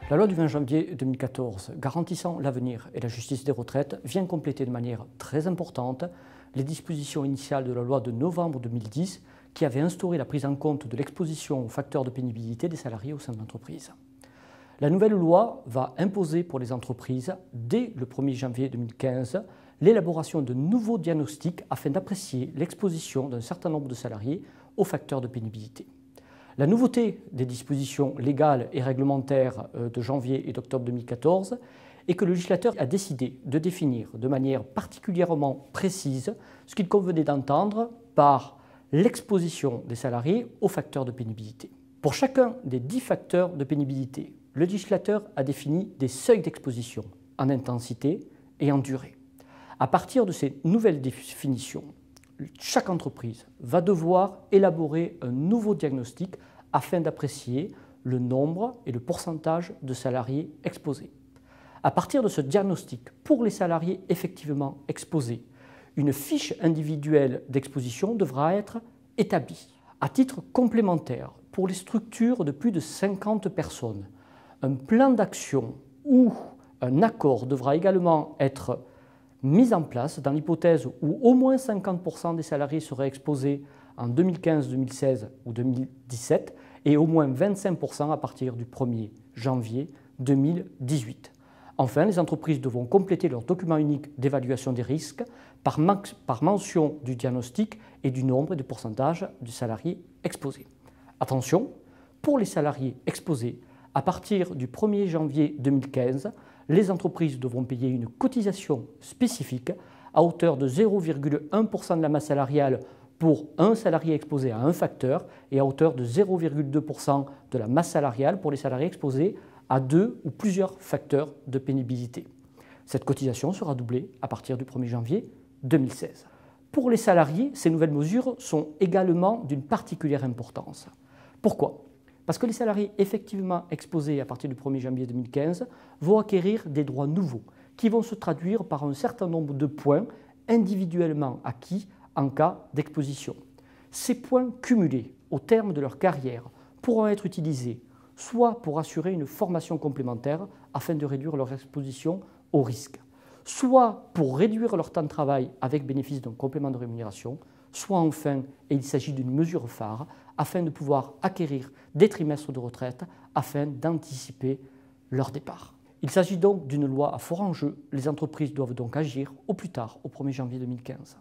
La loi du 20 janvier 2014 garantissant l'avenir et la justice des retraites vient compléter de manière très importante les dispositions initiales de la loi de novembre 2010 qui avait instauré la prise en compte de l'exposition aux facteurs de pénibilité des salariés au sein de l'entreprise. La nouvelle loi va imposer pour les entreprises, dès le 1er janvier 2015, l'élaboration de nouveaux diagnostics afin d'apprécier l'exposition d'un certain nombre de salariés aux facteurs de pénibilité. La nouveauté des dispositions légales et réglementaires de janvier et d'octobre 2014 est que le législateur a décidé de définir de manière particulièrement précise ce qu'il convenait d'entendre par l'exposition des salariés aux facteurs de pénibilité. Pour chacun des 10 facteurs de pénibilité, le législateur a défini des seuils d'exposition en intensité et en durée. À partir de ces nouvelles définitions, chaque entreprise va devoir élaborer un nouveau diagnostic afin d'apprécier le nombre et le pourcentage de salariés exposés. À partir de ce diagnostic, pour les salariés effectivement exposés, une fiche individuelle d'exposition devra être établie. À titre complémentaire, pour les structures de plus de 50 personnes, un plan d'action ou un accord devra également être mis en place dans l'hypothèse où au moins 50% des salariés seraient exposés en 2015, 2016 ou 2017 et au moins 25% à partir du 1er janvier 2018. Enfin, les entreprises devront compléter leur document unique d'évaluation des risques par mention du diagnostic et du nombre et du pourcentage de salariés exposés. Attention, pour les salariés exposés, à partir du 1er janvier 2015, les entreprises devront payer une cotisation spécifique à hauteur de 0,1% de la masse salariale pour un salarié exposé à un facteur et à hauteur de 0,2% de la masse salariale pour les salariés exposés à 2 ou plusieurs facteurs de pénibilité. Cette cotisation sera doublée à partir du 1er janvier 2016. Pour les salariés, ces nouvelles mesures sont également d'une particulière importance. Pourquoi ? Parce que les salariés effectivement exposés à partir du 1er janvier 2015 vont acquérir des droits nouveaux qui vont se traduire par un certain nombre de points individuellement acquis en cas d'exposition. Ces points cumulés au terme de leur carrière pourront être utilisés soit pour assurer une formation complémentaire afin de réduire leur exposition au risque, soit pour réduire leur temps de travail avec bénéfice d'un complément de rémunération, soit enfin, et il s'agit d'une mesure phare, afin de pouvoir acquérir des trimestres de retraite afin d'anticiper leur départ. Il s'agit donc d'une loi à fort enjeu. Les entreprises doivent donc agir au plus tard au 1er janvier 2015.